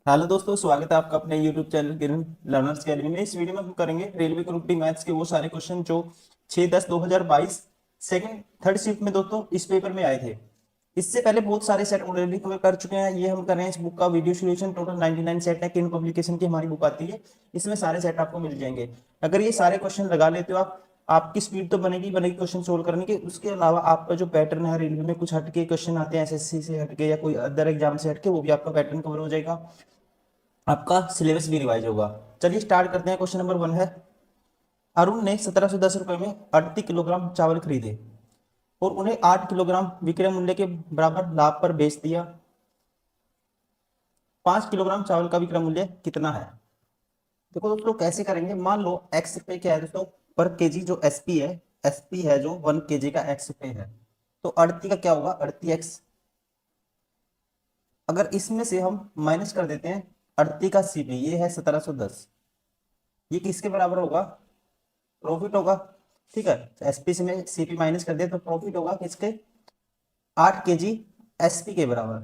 Hello दोस्तों, स्वागत है आपका अपने YouTube चैनल किरण लर्नर्स अकेडमी में। इस वीडियो में हम करेंगे रेलवे ग्रुप डी मैथ्स के वो सारे क्वेश्चन जो 6-10-2022 सेकंड थर्ड शिफ्ट में दोस्तों इस पेपर में आए थे। इससे पहले बहुत सारे सेट ऑलरेडी कवर कर चुके हैं। ये हम कर रहे हैं इस बुक का वीडियो सोल्यूशन। टोटल 99 सेट है। किन पब्लिकेशन की हमारी बुक आती है, इसमें सारे सेट आपको मिल जाएंगे। अगर ये सारे क्वेश्चन लगा लेते हो आप, आपकी स्पीड तो बनेगी बनेगी क्वेश्चन सोल्व करने की। उसके अलावा आपका जो पैटर्न है, रेलवे में कुछ हटके क्वेश्चन आते हैं एसएससी से हटके या कोई अदर एग्जाम से हटके, वो भी आपका पैटर्न कवर हो जाएगा। आपका सिलेबस भी रिवाइज होगा। चलिए स्टार्ट करते हैं। क्वेश्चन नंबर 1 है, अरुण ने 1710 रुपए में 38 किलोग्राम चावल खरीदे और उन्हें 8 किलोग्राम विक्रय मूल्य के बराबर लाभ पर बेच दिया। 5 किलोग्राम चावल का विक्रय मूल्य कितना है? देखो दोस्तों कैसे करेंगे। मान लो एक्स पे क्या है दोस्तों, पर केजी जो एसपी है, एसपी है जो 1 केजी का एक्स पे है, तो 38 का क्या होगा, 38x। अगर इसमें से हम माइनस कर देते हैं 38 का सीपी, ये है 1710, ये किसके बराबर होगा, प्रॉफिट होगा। ठीक है, एसपी से में सीपी माइनस कर दिया तो प्रॉफिट होगा किसके, 8 केजी एसपी के बराबर।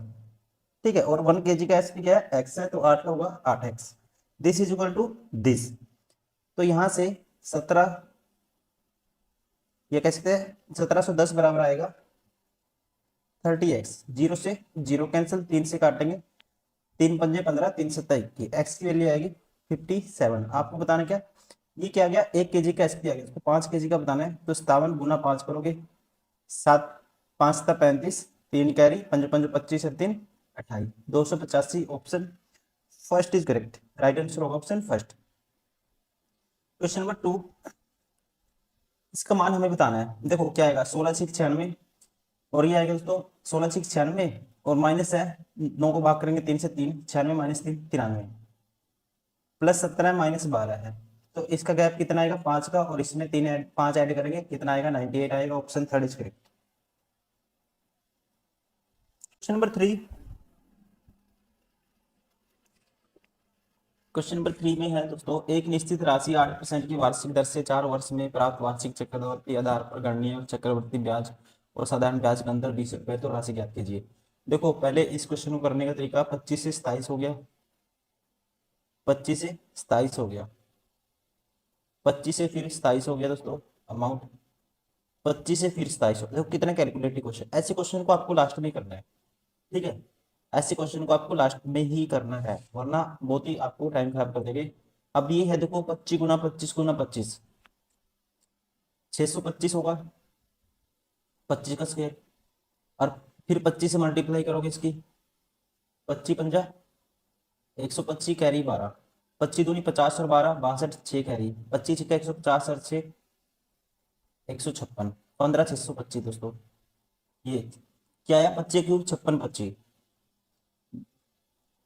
ठीक है, और 1 केजी का एसपी क्या है, एक्स है, तो 8 का होगा 8x। This is equal to this. तो यहां से 17, ये कह सकते हैं 1710 बराबर आएगा 30x। जीरो से जीरो कैंसिल, 3 से काटेंगे, 3 पंजे 15, 3 सत्ता 21, एक्स की वैल्यू आएगी 57। आपको बताना क्या, ये क्या आ गया, 1 केजी का एसपी आ गया, इसको 5 केजी का बताना है। तो 57 गुना 5 करोगे, 7 5 था 35, 3 कैरी, पंजे पंजे 25 और 3 28, 285। Option first is correct. Right answer होगा ऑप्शन फर्स्ट। क्वेश्चन नंबर 2, इसका मान हमें बताना है। देखो क्या आएगा, 16 6 96, और ये आएगा दोस्तों 16 6 96, और माइनस है 9 को भाग करेंगे 3 से, 3 96 माइनस 3 93, प्लस 17 माइनस 12 है। तो इसका गैप कितना आएगा, 5 का, और इसमें 5 ऐड करेंगे कितना आएगा, 98 आएगा। Option third is correct. Question number 3, question number 3 में है दोस्तों, एक निश्चित राशि 8% की वार्षिक दर से 4 वर्ष में प्राप्त वार्षिक चक्रवर्ती आधार पर गणनीय और चक्रवर्ती ब्याज और साधारण ब्याज का अंतर 20 रुपए, तो राशि ज्ञात कीजिए। देखो पहले इस क्वेश्चन को करने का तरीका, 25 से 27 हो गया, 25 से 27 हो गया, 25 से फिर 27 हो गया दोस्तों अमाउंट, 25 से फिर 27 हो गया। देखो कितना कैलकुलेटिव क्वेश्चन, ऐसे क्वेश्चन को आपको लास्ट में करना है। ठीक है, ऐसे क्वेश्चन को आपको लास्ट में ही करना है, वरना बहुत ही आपको टाइम खराब कर देंगे। अब ये है देखो, 25 गुना 25 गुना 25, 625 होगा, 25 का स्क्वायर, और फिर 25 से मल्टीप्लाई करोगे इसकी, 25 पंजा 125, कैरी 12, 25 दूनी 50 और 12 62, 6 कैरी, 25 छिक्का 150 और 6 156, 15 625 दोस्तों। ये क्या आया, 25 क्यूब 56 25।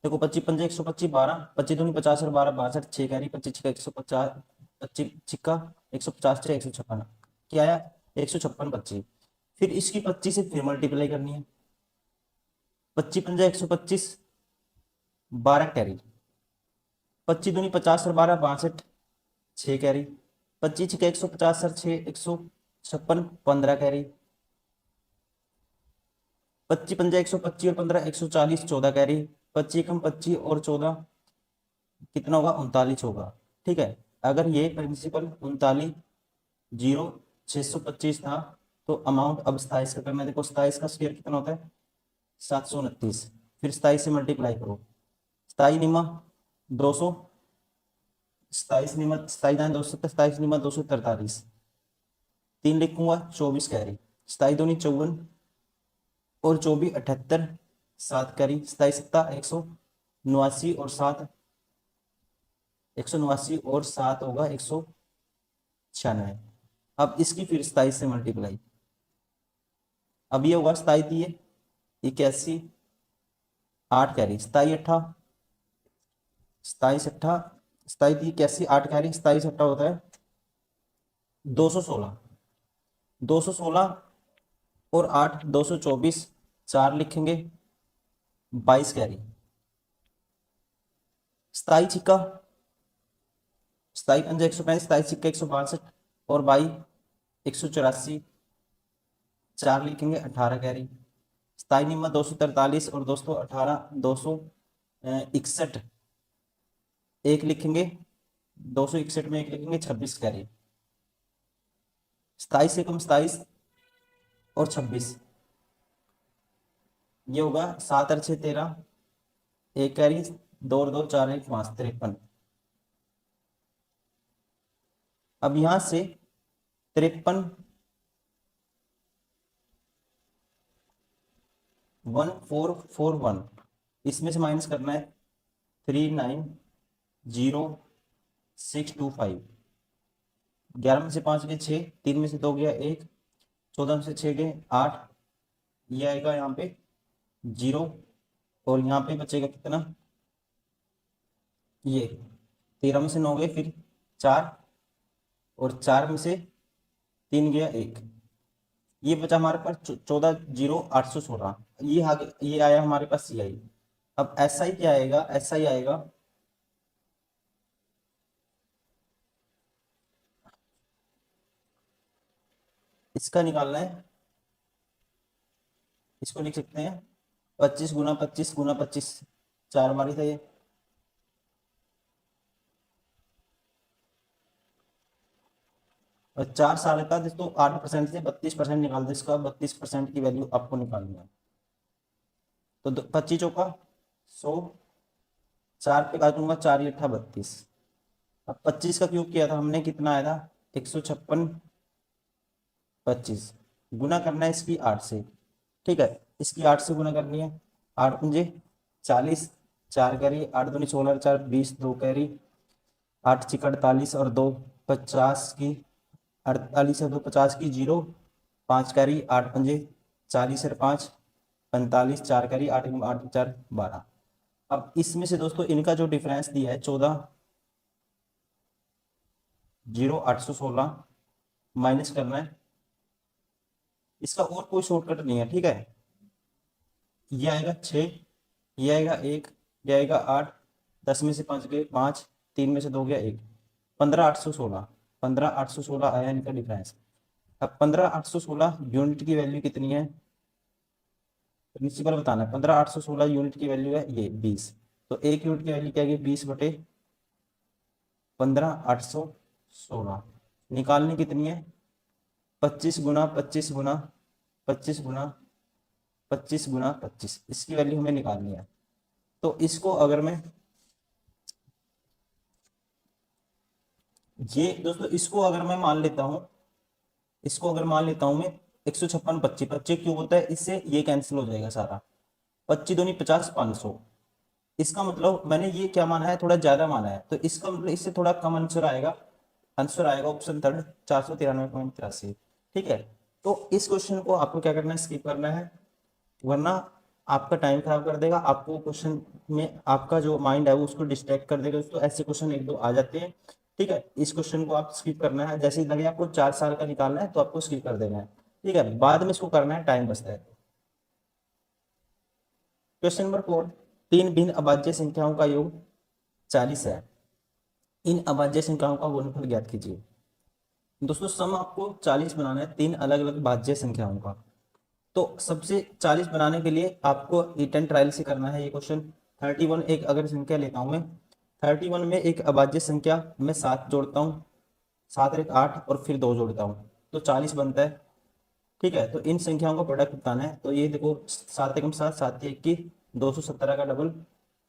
देखो 25 पंजे 125, 12, 25 दूनी 50 और 12 62, 6 कैरी, 25 छिक्का 150, 25 छिक्का 150 156, क्या आया 156 25। फिर इसकी 25 से फिर मल्टीप्लाई करनी है, 25 पंजा 125, 12 कैरी, 25 दूनी 50 और 12 62, 6 कैरी, 25 छिक्का 150 और 6 156, 15 कैरी, 25 पंजा 125 और 15 140, 14 कैरी, 25 कम 25 और 14 कितना होगा, 39 होगा। ठीक है, अगर ये प्रिंसिपल 39 जीरो 625 था, तो अमाउंट अब 27 रुपये में, देखो 27 का स्क्वायर कितना होता है, 729। फिर 27 से मल्टीप्लाई करो, 27 निमा 200, 27 निमा 27 27 निमा 243, 3 लिखूंगा 24 कैरी, 27 दूनी 54 और 24 78, 7 कैरी, 27 सत्ता 189 और 7 189 और 7 होगा 196। अब इसकी फिर 27 से मल्टीप्लाई, अब ये होगा 27 81, 8 कैरी, 27 अट्ठा 27 81, 8 कैरी, 27 अट्ठा होता है 216, 216 और 8 224, 4 लिखेंगे 22 कैरी, 27 छिक्का 27 पंजा 165, 27 छिक्का 162 और 22 184, 4 लिखेंगे 18 कैरी, 27 निम्मा 243 और दोस्तों 18 200 61 एक लिखेंगे, 261 में एक लिखेंगे, 26 कैरी, 27 एकम 27 और 26, ये होगा 7 और 6 13, एक कैरी, 2 और 2 4 1 5 53। अब यहां से 53 1441 इसमें से माइनस करना है 390625। 11 में से 5 गए 6, 3 में से 2 गया 1, 14 में से 6 गए 8, ये आएगा यहाँ पे 0, और यहाँ पे बचेगा कितना, ये 13 में से 9 गए फिर 4, और 4 में से 3 गया 1, ये बचा हमारे पास 14,0816, ये आगे ये आया हमारे पास CI। अब SI क्या आएगा, SI आएगा इसका निकालना है, इसको लिख सकते हैं 25 गुना 25 गुना 25, 4 बारी था ये, और 4 साल का दोस्तों 8% से 32% निकाल दो, इसका 32% की वैल्यू आपको निकालनी है। तो 25 चौका 100, 4 पे काटूंगा 4 ये 32। अब 25 का क्यूब किया था हमने, कितना आया था 156 25, गुना करना है इसकी 8 से, ठीक है, इसकी 8 से गुना करनी है, 8 पंजे 40, 4 कैरी, 8 दूनी 16, 4 20, 2 कैरी, 8 छिक 48 और 2 50 की, 48 और 2 50 की 0, 5 कैरी, 8 पंजे 40 और 5 45, 4 कैरी, 8 8 4 12। अब इसमें से दोस्तों इनका जो डिफरेंस दिया है 14,0816 माइनस करना है, इसका और कोई शॉर्टकट नहीं है, ठीक है, ये आएगा 6, ये आएगा 1, ये आएगा 8, 10 में से 5 गए 5, 3 में से 2 गया 1, 15,816, 15,816 आया इनका डिफरेंस। अब 15,816 यूनिट की वैल्यू कितनी है, प्रिंसिपल बताना है, 15,816 यूनिट की वैल्यू है ये 20, तो एक यूनिट की वैल्यू क्या है 20 बटे 15,816, निकालनी कितनी है 25 गुना 25 गुना 25 गुना 25 गुना 25, इसकी वैल्यू हमें निकालनी है। तो इसको अगर मैं ये दोस्तों इसको अगर मैं मान लेता हूं, इसको अगर मान लेता हूं मैं 156 25 25 क्यों होता है, इससे ये कैंसिल हो जाएगा सारा, 25 दूनी 50 500, इसका मतलब मैंने ये क्या माना है थोड़ा ज्यादा माना है, तो इसका मतलब इससे थोड़ा कम आंसर आएगा, आंसर आएगा ऑप्शन थर्ड 493.83, ठीक है। तो इस क्वेश्चन को आपको क्या करना है, स्किप करना है, वरना आपका टाइम खराब कर देगा, आपको क्वेश्चन में आपका जो माइंड है वो उसको डिस्ट्रैक्ट कर देगा, तो ऐसे क्वेश्चन एक दो आ जाते हैं, ठीक है। इस क्वेश्चन को आप स्किप करना है, जैसे ही लगे आपको 4 साल का निकालना है तो आपको स्किप कर देना है, ठीक है, बाद में इसको करना है, टाइम बचता है। क्वेश्चन नंबर 4, 3 भिन्न अभाज्य संख्याओं का योग 40 है, इन अभाज्य संख्याओं का गुणनफल ज्ञात कीजिए। दोस्तों सम आपको 40 बनाना है, 3 अलग अलग भाज्य संख्याओं का, तो सबसे 40 बनाने के लिए आपको ईट एंड ट्रायल से करना है ये क्वेश्चन। 31 एक अगर संख्या लेता हूं मैं, 31 में एक अभाज्य संख्या मैं 7 जोड़ता हूँ, 7 और 1 8 और फिर 2 जोड़ता हूँ तो 40 बनता है, ठीक है। तो इन संख्याओं का प्रोडक्ट बताना है, तो ये देखो 7 एकम 7 7 21, 217 का double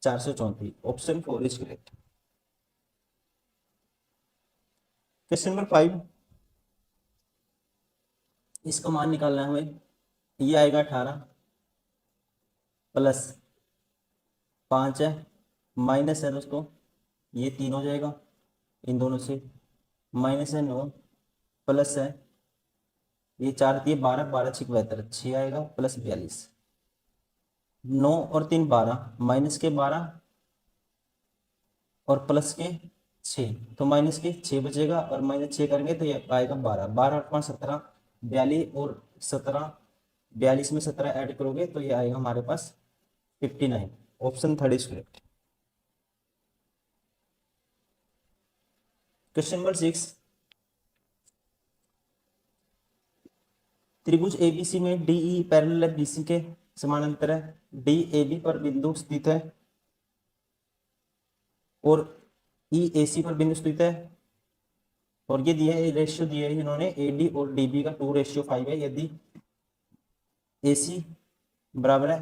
434, option 4 is correct. Question number 5, इसका मान निकालना है हमें, ये आएगा 18 प्लस 5 है, माइनस है दोस्तों ये 3 हो जाएगा इन दोनों से, माइनस है 9, प्लस है ये 4 दिए 12, 12 6 72, 6 आएगा प्लस 42, 9 और 3 12, माइनस के 12 और प्लस के 6, तो माइनस के 6 बचेगा, और माइनस 6 करेंगे तो ये आएगा 12, 12 8 5 17, 42 और 17, 42 में 17 ऐड करोगे तो ये आएगा हमारे पास 59, option third is correct. Question number 6, त्रिभुज एबीसी में डीई पैरेलल है बीसी के समानांतर है, डी ए बी पर बिंदु स्थित है, और ई ए सी पर बिंदु स्थित है, और ये दिया है रेशियो दिया है इन्होंने ए डी और डी बी का 2:5 है। यदि ए सी बराबर है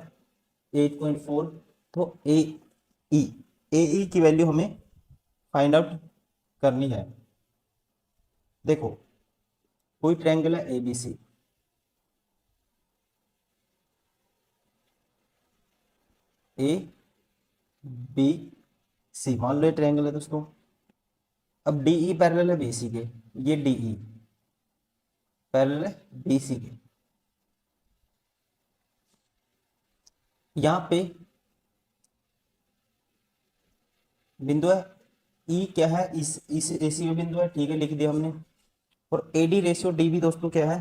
8.4, तो ई ए की वैल्यू हमें फाइंड आउट करनी है। देखो कोई ट्रायंगल है A B C, A B C मान लो ट्रायंगल है दोस्तों। अब डी ई पैरेलल है बी सी के, ये डी ई पैरेलल है बी सी के। यहाँ पे बिंदु है ई क्या है, इस ए सी में बिंदु है, ठीक है लिख दिया हमने। और A D ratio D B दोस्तों क्या है,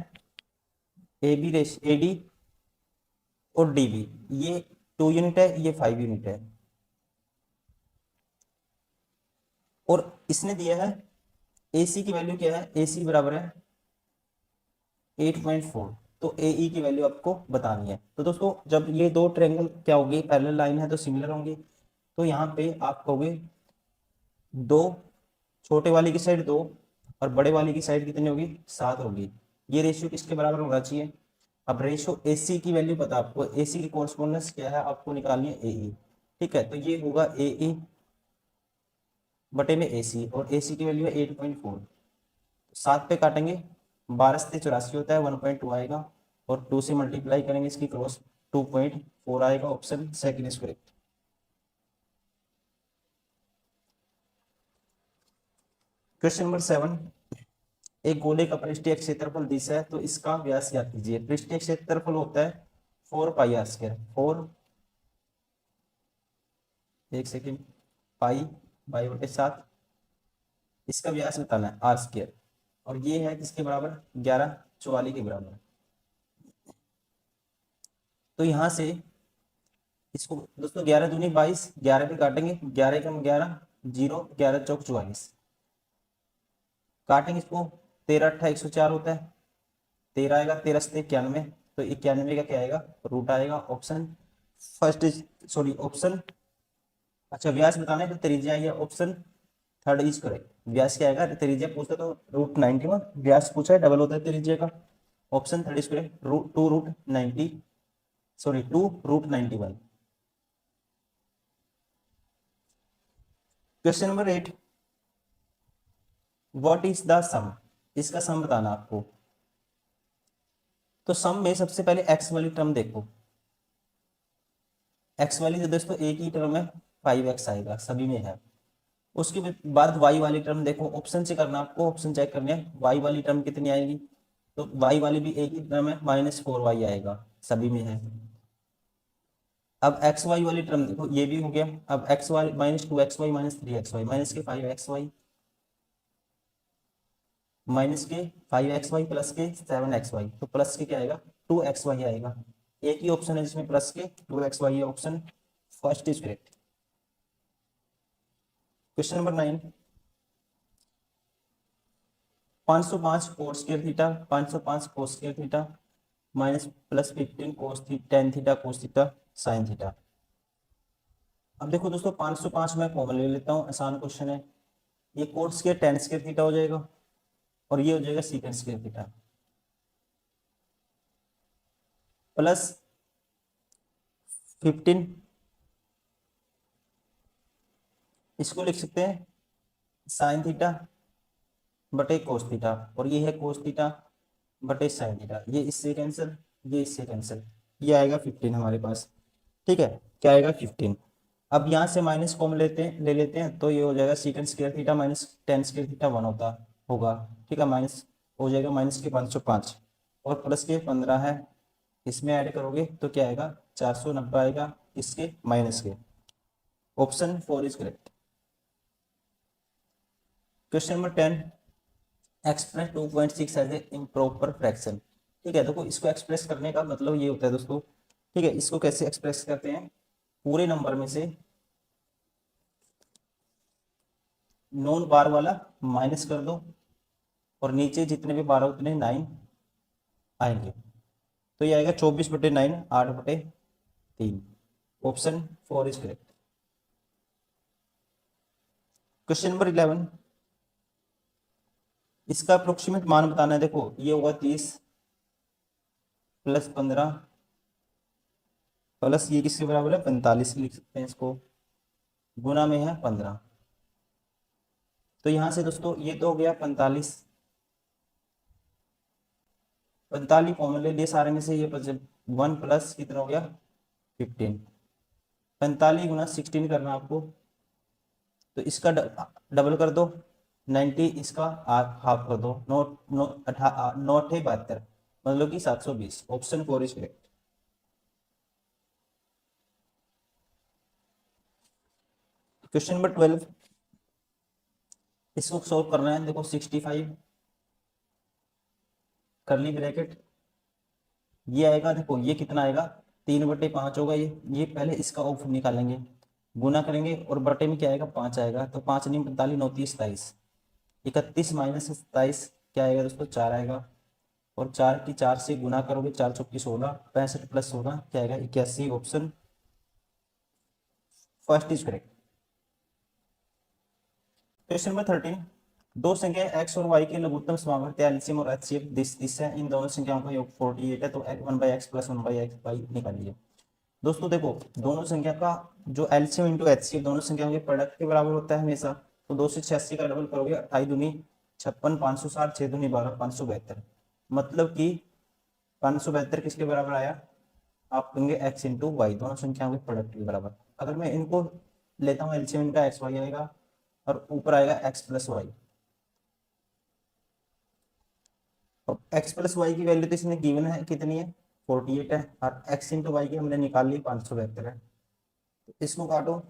A B ratio A D और डी बी, ये 2 यूनिट है, ये 5 यूनिट है। और इसने दिया है ए सी की वैल्यू क्या है, ए सी बराबर है 8.4, तो ए ई की वैल्यू आपको बतानी है। तो दोस्तों जब ये दो ट्रायंगल क्या होगी, पैरेलल लाइन है तो सिमिलर होंगे। तो यहाँ पे आप कहोगे दो, छोटे वाली की साइड 2 और बड़े वाली की साइड कितनी होगी, 7 होगी। ये रेशियो किसके बराबर होना चाहिए। अब रेशियो ए सी की वैल्यू पता आपको, ए सी की कॉरस्पॉन्डेंस क्या है आपको निकालनी है ए ई, ठीक है। तो ये होगा ए ई बटे में ए सी, और ए सी की वैल्यू है 8.4। 7 पे काटेंगे 12 से 84 होता है, 1.2 आएगा, और 2 से मल्टीप्लाई करेंगे इसकी क्रॉस 2.4 आएगा। Option second is correct. Question number 7, एक गोले का पृष्ठीय क्षेत्रफल दिशा है तो इसका व्यास ज्ञात कीजिए। पृष्ठीय क्षेत्रफल होता है 4πr², 4 एक सेकेंड पाई बाई बटे 7, इसका व्यास बताना है r², और ये है किसके बराबर, 1144 के बराबर। तो यहां से इसको दोस्तों 11 दूनी 22, 11 पे काटेंगे, 11 कम 11 0, 11 चौक 44, काटेंगे इसको 13 8 104 होता है, 13 आएगा, 13 से 91, तो 91 का क्या आएगा, रूट आएगा। Option first is sorry option, अच्छा व्यास बताना है तो त्रिज्या है, ऑप्शन थर्ड इज करेक्ट। व्यास क्या आएगा, त्रिज्या पूछता तो √91, व्यास पूछा है डबल होता है त्रिज्या का। Option third is correct, 2√90 sorry 2√91। Question number 8, what is the sum, इसका सम बताना आपको। तो सम में सबसे पहले एक्स वाली टर्म देखो, एक्स वाली जो दोस्तों एक ही टर्म है 5x आएगा, सभी में है। उसके बाद y वाली टर्म देखो, ऑप्शन से करना आपको, ऑप्शन चेक करने हैं y वाली टर्म कितनी आएगी, तो y वाली भी एक ही टर्म है, -4y आएगा, सभी में है। अब एक्स वाई वाली टर्म देखो, ये भी हो गया। अब x Y -2xy -3xy minus के 5xy माइनस के 5xy प्लस के 7xy, तो प्लस के क्या आएगा 2xy आएगा। एक ही ऑप्शन है जिसमें प्लस के 2xy है, option first is correct. Question number 9, 505 cos square theta 505 cos square theta minus plus 15 cos tan theta cos theta sin theta. अब देखो दोस्तों 505 मैं कॉमन ले लेता हूँ, आसान क्वेश्चन है। ये cos square tan square theta हो जाएगा, और ये हो जाएगा secant स्क्वायर थीटा, प्लस 15, इसको लिख सकते हैं sin थीटा बटे कोस थीटा, और ये है कोस थीटा बटे साइन थीटा, ये इससे कैंसिल, ये इससे कैंसिल, ये आएगा 15 हमारे पास, ठीक है। क्या आएगा 15। अब यहाँ से माइनस कॉमन ले लेते हैं, तो ये हो जाएगा secant square theta minus ten square theta 1 होता होगा, ठीक है। माइनस हो जाएगा माइनस के 505 और प्लस के 15 है, इसमें ऐड करोगे तो क्या आएगा 490 आएगा, इसके माइनस के। Option 4 is correct. Question number 10, express 2.6 as a improper fraction, ठीक है। देखो इसको एक्सप्रेस करने का मतलब ये होता है दोस्तों, ठीक है। इसको कैसे एक्सप्रेस करते हैं, पूरे नंबर में से नॉन बार वाला माइनस कर दो, और नीचे जितने भी बार उतने 9 आएंगे, तो ये आएगा 24/9 8/3। Option 4 is correct. Question number 11, इसका अप्रोक्सीमेट मान बताना है। देखो ये होगा 30 प्लस 15 प्लस ये किसके बराबर है 45 लिख सकते हैं इसको, गुना में है 15। तो यहाँ से दोस्तों ये तो हो गया 45, 45 कॉमन ले लिए सारे में से, ये 1 प्लस कितना हो गया 15, 45 गुना 16 करना आपको, तो इसका डबल कर दो 90, इसका हाफ कर दो, नोट नोट है 72, मतलब कि 720। Option 4 is correct. Question number 12, इसको सॉल्व करना है। देखो 65 करली ब्रैकेट ये आएगा, देखो ये कितना आएगा 3/5 होगा, ये पहले इसका ऑफ निकालेंगे, गुना करेंगे और बटे में क्या आएगा 5 आएगा, तो 5 नहीं 45 9 30 27, 31 माइनस 27 क्या आएगा दोस्तों 4 आएगा, और 4 की 4 से गुना करोगे 4 चौकी 16, 65 प्लस 16 क्या आएगा 81। Option first is correct. Question number 13, दो संख्या x और y के लघुत्तम समावर्त एलसीएम और एचसीएफ दिस है, इन दोनों संख्याओं का योग 48 है, तो 1/x प्लस 1/x y निकालिए। दोस्तों देखो दोनों संख्या का जो एलसीएम इंटू एचसीएफ दोनों संख्याओं के प्रोडक्ट के बराबर होता है हमेशा, तो 2 से 86 का डबल करोगे 28 दूनी 56, 560, 6 दूनी 12, 572, मतलब कि 572 किसके बराबर आया, आप कहेंगे x इंटू वाई, दोनों संख्याओं के प्रोडक्ट के बराबर। अगर मैं इनको लेता हूँ एलसीएम इनका एक्स वाई आएगा और ऊपर आएगा x प्लस वाई, और x प्लस वाई की वैल्यू तो इसमें गिवन है कितनी है 48 है, और x इंटू वाई की हमने निकाल ली 572 है। तो इसको काटो,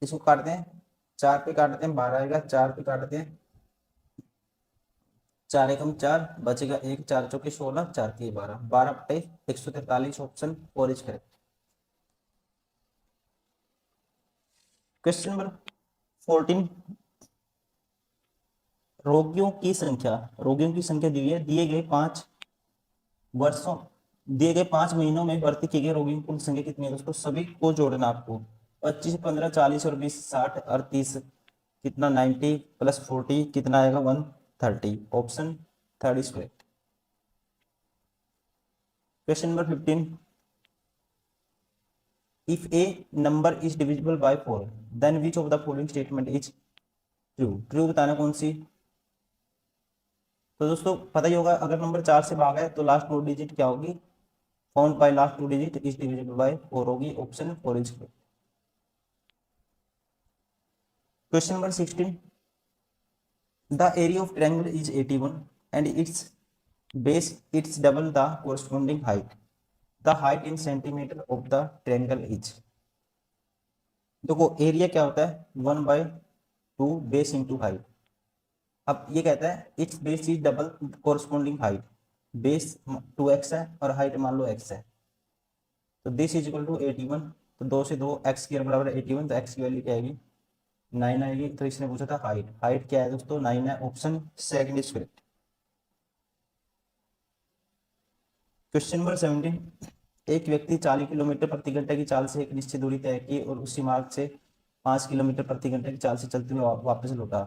इसको काटते हैं 4 पे काटते हैं 12 आएगा, 4 पे काटते हैं 4 एकम 4 बचेगा 1, 4 चौके 16, 4 की 12, 12/143। Option 4 is correct. Question number 14, रोगियों की संख्या दी है, दिए गए 5 महीनों में भर्ती किए गए रोगियों की कुल संख्या कितनी है दोस्तों, सभी को जोड़ना आपको, 25 15 40 और 20 60 और 30 कितना 90 प्लस 40 कितना आएगा 130। Option third is correct. Question number 15, if a number is divisible by 4 then which of the following statement is true. True बताना कौन सी, तो दोस्तों पता ही होगा अगर नंबर 4 से भागा है तो लास्ट 2 डिजिट क्या होगी, found by last 2 digit is divisible by 4 होगी। Option 4 is correct. Question number 16, the area of triangle is 81 and its base it's double the corresponding height. The height in centimeter of the triangle is, देखो area क्या होता है 1/2 base into height. अब ये कहता है it's base is double corresponding height, base 2x है और हाइट मान लो x है, तो दिस इज इक्वल टू 81, तो 2 से 2 x के बराबर है 81, तो x की वैल्यू क्या आएगी 9 आएगी। तो इसने पूछा था हाइट, हाइट क्या है दोस्तों 9 है। Option second is correct. Question number 17, एक व्यक्ति 40 किलोमीटर प्रति घंटे की चाल से एक निश्चित दूरी तय की और उसी मार्ग से 5 किलोमीटर प्रति घंटे की चाल से चलते हुए वापस लौटा।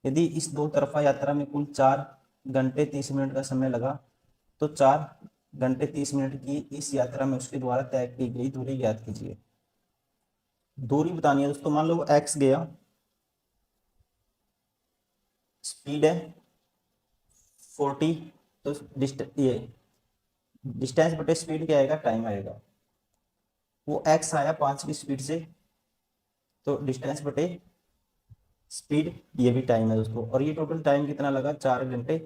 यदि इस दो तरफा यात्रा में कुल 4 घंटे 30 मिनट का समय लगा, तो 4 घंटे 30 मिनट की इस यात्रा में उसके द्वारा तय की गई दूरी ज्ञात कीजिए। दूरी बतानी है दोस्तों, मान लो एक्स गया, स्पीड है 40, तो डिस्टेंस बटे स्पीड क्या आएगा टाइम आएगा, वो एक्स आया 5 की स्पीड से, तो डिस्टेंस बटे स्पीड ये भी टाइम है दोस्तों, और ये टोटल टाइम कितना लगा 4 घंटे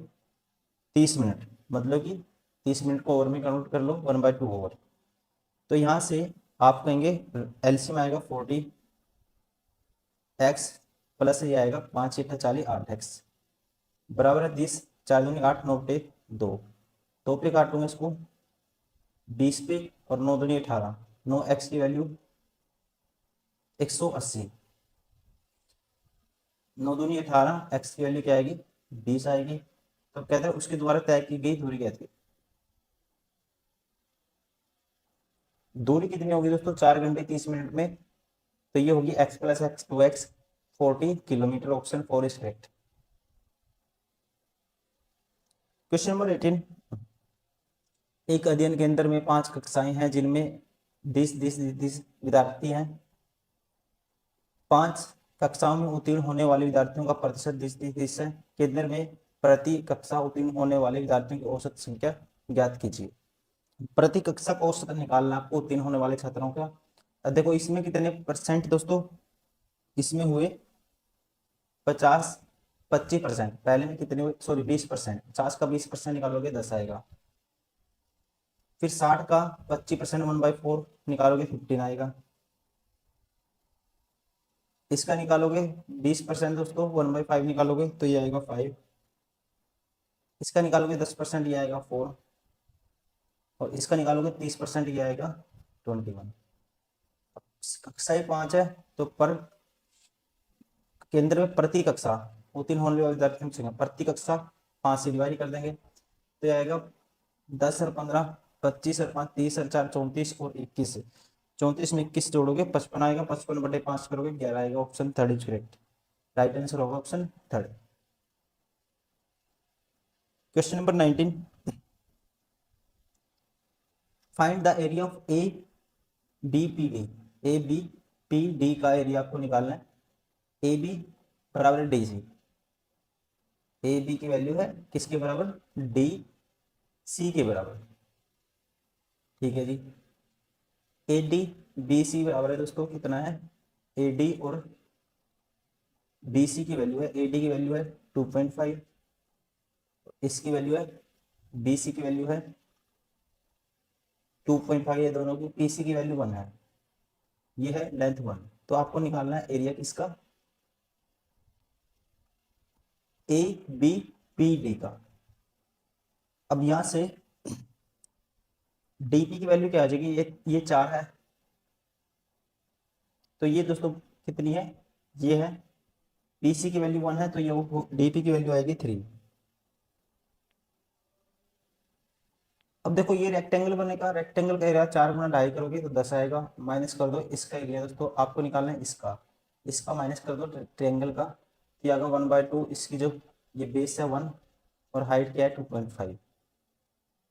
30 मिनट, मतलब कि 30 मिनट को ओवर में कन्वर्ट कर लो 1/2 ओवर। तो यहाँ से आप कहेंगे एलसीएम आएगा 40 एक्स प्लस ये आएगा 5 × 40 8x बराबर है 30, 4 दूनी 8 9 पे 2, 2 पे काटूंगा इसको 20 पे और 9 दूनी 18, 9x की वैल्यू 180, 9 दूनी 18, x की वैल्यू क्या आएगी 20 आएगी। तो कहते हैं उसके द्वारा तय की गई दूरी कहती है, दूरी कितनी होगी दोस्तों 4 घंटे 30 मिनट में, तो ये होगी x plus x 2x 40 kilometre, option 4 is correct. Question number 18, एक अध्ययन केंद्र में 5 कक्षाएं हैं जिनमें 10 विद्यार्थी हैं। 5 कक्षाओं में उत्तीर्ण होने वाले विद्यार्थियों का प्रतिशत 10 है। केंद्र में प्रति कक्षा उत्तीर्ण होने वाले विद्यार्थियों की औसत संख्या ज्ञात कीजिए। प्रति कक्षा का औसत निकालना आपको उत्तीर्ण होने वाले छात्रों का। देखो इसमें कितने परसेंट दोस्तों, इसमें हुए 25%। पहले में कितने हुए, सॉरी 20%। 50 का 20% निकालोगे 10 आएगा। फिर 60 का 25% 1/4 निकालोगे 15 आएगा। इसका निकालोगे 20% दोस्तों, 1/5 निकालोगे तो ये आएगा 5। इसका निकालोगे 10% ये आएगा 4। और इसका निकालोगे 30% ये आएगा 21। कक्षाएं 5 है तो पर केंद्र में प्रति कक्षा उत्तीर्ण होने वाले विद्यार्थियों की संख्या प्रति कक्षा 5 से डिवाइड कर देंगे तो ये आएगा 10 और 15, 25 और 5, 30 और 4, 34 और 21। 34 में 21 जोड़ोगे 55 आएगा। 55/5 करोगे 11 आएगा। Option 3 is correct. Right answer होगा option 3। Question number 19, find the area of A B P D. A B P D का एरिया आपको निकालना है। ए बी बराबर डी सी। ए बी की वैल्यू है किसके बराबर, डी सी के बराबर। ठीक है जी। ए डी बी सी बराबर है दोस्तों कितना है, ए डी और बी सी की वैल्यू है, ए डी की वैल्यू है 2.5, इसकी वैल्यू है, बी सी की वैल्यू है 2.5, ये दोनों की, पी सी की वैल्यू 1 है, ये है लेंथ 1। तो आपको निकालना है एरिया किसका, ए बी पी डी का। अब यहां से डीपी की वैल्यू क्या आ जाएगी, ये 4 है तो ये दोस्तों कितनी है, ये है। पीसी की वैल्यू 1 है तो ये डीपी की वैल्यू आएगी 3। अब देखो ये रेक्टेंगल बनेगा, रेक्टेंगल का एरिया 4 गुना 2.5 करोगे तो 10 आएगा। माइनस कर दो इसका एरिया दोस्तों, आपको निकालना है इसका, इसका माइनस कर दो ट्रायंगल का, ये आएगा 1/2। इसकी जो ये बेस है 1 और हाइट क्या है 2.5,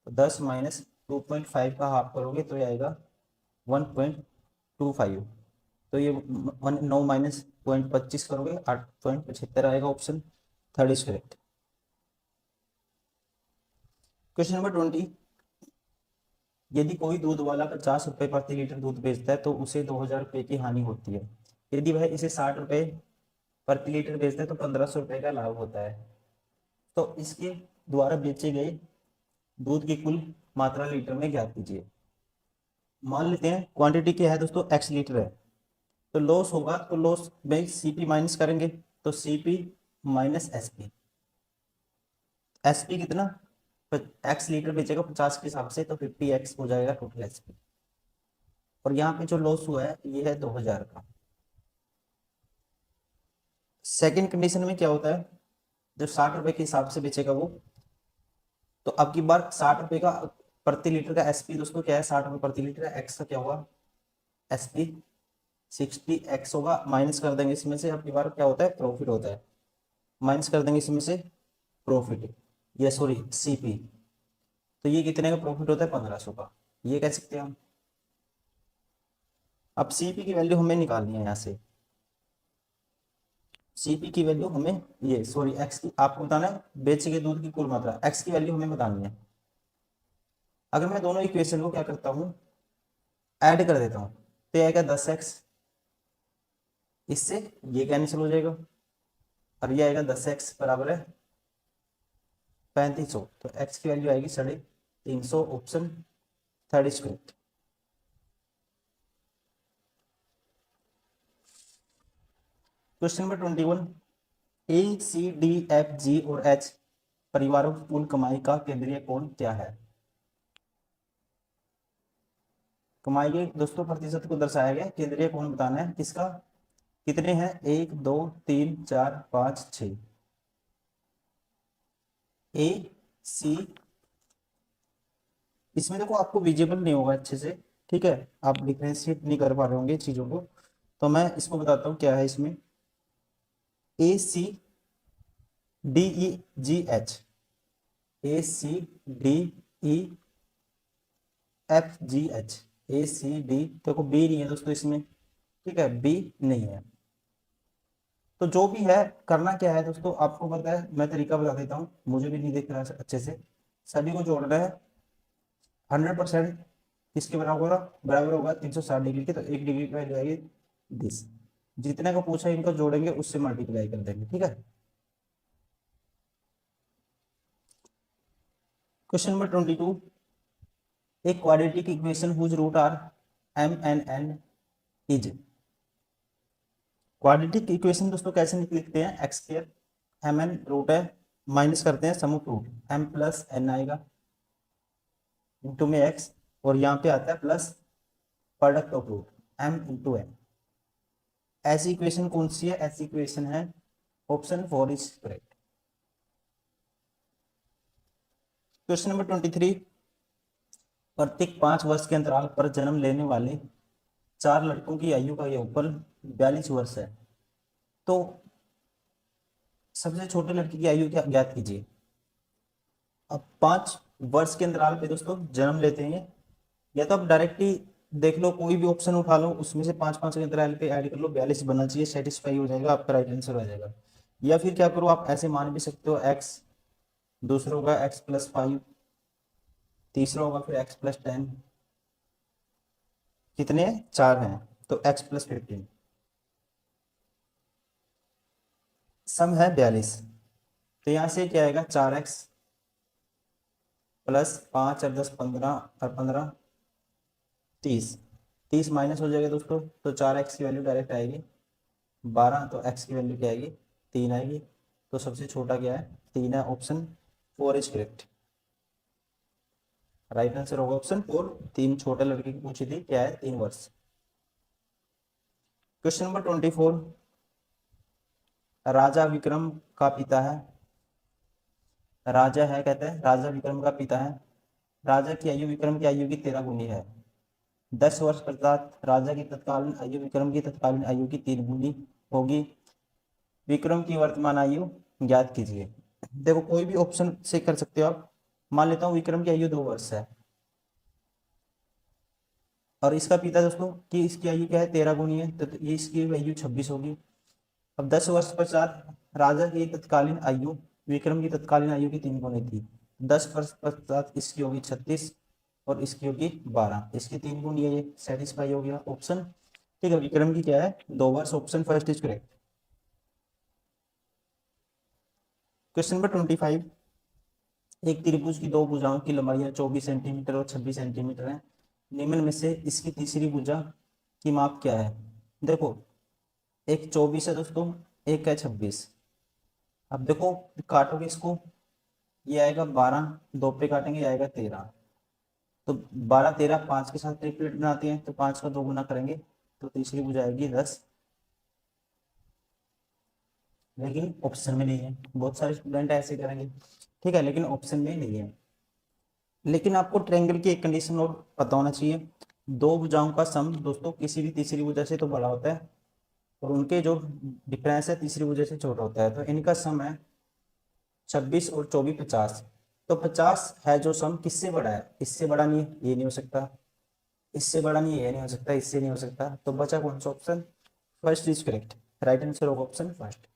तो 10 माइनस 2.5 का हाफ करोगे तो ये आएगा 1.25। तो ये 9 माइनस 0.25 करोगे 8.75 आएगा। Option 3 is correct. Question number 20, यदि कोई दूध वाला 50 रुपए प्रति लीटर दूध बेचता है तो उसे 2000 रुपए की हानि होती है। यदि वह इसे 60 रुपए प्रति लीटर बेचता है तो 1500 रुपए का लाभ होता है। तो इसके द्वारा बेचे गए दूध की कुल मात्रा लीटर में ज्ञात कीजिए। मान लेते हैं क्वांटिटी क्या है दोस्तों, x लीटर है, तो लॉस होगा तो लॉस में सीपी माइनस करेंगे तो सीपी माइनस एसपी। एसपी कितना, एक्स लीटर बेचेगा 50 के हिसाब से तो 50x हो जाएगा टोटल एसपी। और यहाँ पे जो लॉस हुआ है ये है 2000 का। सेकंड कंडीशन में क्या होता है, जब 60 रुपए के हिसाब से बेचेगा वो, तो अब की बार 60 रुपए का प्रति लीटर का एसपी दोस्तों क्या है, 60 रुपए प्रति लीटर है, एक्स का क्या होगा एसपी 60x होगा। माइनस कर देंगे इसमें से, अब की बार क्या होता है प्रॉफिट होता है, माइनस कर देंगे इसमें से प्रॉफिट, ये सॉरी सीपी, तो ये कितने का प्रॉफिट होता है 1500 का, ये कह सकते हैं हम। अब सीपी की वैल्यू हमें निकालनी है यहाँ से, सीपी की वैल्यू हमें, ये सॉरी एक्स की आपको बताना है, बेचे गए दूध की कुल मात्रा, एक्स की वैल्यू हमें बतानी है। अगर मैं दोनों इक्वेशन को क्या करता हूँ ऐड कर देता हूँ तो ये आएगा 10x, इससे ये कैंसिल हो जाएगा और ये आएगा 10x बराबर है 3500, तो x की वैल्यू आएगी 350। Option 3 is correct. Question number 21, A C D F G और एच परिवारों की कुल कमाई का केंद्रीय कोण क्या है। कमाई के दोस्तों प्रतिशत को दर्शाया गया, केंद्रीय कोण बताना है किसका, कितने हैं 1 2 3 4 5 6। ए सी, इसमें देखो आपको विजिबल नहीं होगा अच्छे से, ठीक है, आप डिफरेंशिएट नहीं कर पा रहे होंगे चीजों को, तो मैं इसको बताता हूँ क्या है इसमें। ACDEGH, ACDEFGH, ACD, देखो बी नहीं है दोस्तों इसमें, ठीक है, बी नहीं है। तो जो भी है करना क्या है दोस्तों, आपको पता है, मैं तरीका बता देता हूँ, मुझे भी नहीं दिख रहा है अच्छे से। सभी को जोड़ना है 100%, किसके बराबर होगा, बराबर होगा 360 डिग्री के, तो 1 डिग्री की वैल्यू आएगी 20। जितने का पूछा इनको जोड़ेंगे उससे मल्टीप्लाई कर देंगे, ठीक है। क्वेश्चन नंबर 22, एक quadratic equation whose root are m and n is. Quadratic equation दोस्तों कैसे लिखते हैं, x square, M N root है, माइनस करते हैं sum of root, m plus n आएगा इंटू में x, और यहाँ पे आता है plus product of root m into n। ऐसी इक्वेशन कौन सी है, ऐसी इक्वेशन है option 4 is correct. Question number 23, प्रत्येक 5 वर्ष के अंतराल पर जन्म लेने वाले 4 लड़कों की आयु का योगफल 42 वर्ष है। तो सबसे छोटे लड़के की आयु क्या ज्ञात कीजिए। अब 5 वर्ष के अंतराल पे दोस्तों जन्म लेते हैं, या तो आप डायरेक्टली देख लो, कोई भी ऑप्शन उठा लो, उसमें से 5 5 के अंतराल पे ऐड कर लो, 42 बनना चाहिए, सेटिस्फाई हो जाएगा, आपका राइट आंसर हो जाएगा। या फिर क्या करो, आप ऐसे मान भी सकते हो, एक्स, दूसरा होगा x+5, तीसरा होगा फिर x+10, कितने 4 हैं, तो x+15, सम है 42। तो यहाँ से क्या आएगा, 4x प्लस 5 और 10 15 और 15 30, 30 माइनस हो जाएगा दोस्तों, तो 4x की वैल्यू डायरेक्ट आएगी 12, तो x की वैल्यू क्या आएगी 3 आएगी। तो सबसे छोटा क्या है, 3 है, option 4 is correct. Right answer होगा ऑप्शन 4। 3 छोटे लड़के की पूछी थी, क्या है 3 वर्ष। क्वेश्चन नंबर 24, राजा विक्रम का पिता है, राजा है कहते हैं, राजा विक्रम का पिता है, राजा की आयु विक्रम की आयु की 13 गुनी है। 10 वर्ष पश्चात राजा की तत्कालीन आयु विक्रम की तत्कालीन आयु की 3 गुनी होगी। विक्रम की वर्तमान आयु ज्ञात कीजिए। देखो कोई भी ऑप्शन से कर सकते हो आप। मान लेता हूँ विक्रम की आयु 2 वर्ष है, और इसका पिता दोस्तों कि इसकी आयु क्या है 13 गुनी है, तो ये इसकी आयु 26 होगी। अब 10 वर्ष पश्चात राजा की तत्कालीन आयु विक्रम की तत्कालीन आयु की 3 गुनी थी। 10 वर्ष पश्चात इसकी होगी 36 और इसकी होगी 12, इसकी 3 गुनी है, ये सेटिस्फाई हो गया ऑप्शन, ठीक है। विक्रम की क्या है 2 वर्ष, option first is correct. Question number 25, एक त्रिभुज की 2 भुजाओं की लंबाई 24 सेंटीमीटर और 26 सेंटीमीटर है, निम्न में से इसकी तीसरी भुजा की माप क्या है। देखो एक 24 है दोस्तों, एक है 26। अब देखो काटोगे इसको, ये आएगा 12, 2 पे काटेंगे, ये आएगा 13। तो 12 13 5 के साथ ट्रिपलेट बनाते हैं, तो 5 का 2 गुना करेंगे, तो तीसरी भुजा आएगी 10। लेकिन ऑप्शन में नहीं है, बहुत सारे स्टूडेंट ऐसे करेंगे, ठीक है, लेकिन ऑप्शन में नहीं है। लेकिन आपको ट्रायंगल की एक कंडीशन और पता होना चाहिए, 2 भुजाओं का सम दोस्तों किसी भी तीसरी भुजा से तो बड़ा होता है, और उनके जो डिफरेंस है तीसरी भुजा से छोटा होता है। तो इनका सम है 26 और 24 50। तो 50 है जो सम किससे बड़ा है, इससे बड़ा नहीं है, ये नहीं हो सकता, इससे बड़ा नहीं है, ये नहीं हो सकता, इससे नहीं हो सकता, तो बचा कौन सा option, first is correct. Right answer होगा ऑप्शन फर्स्ट।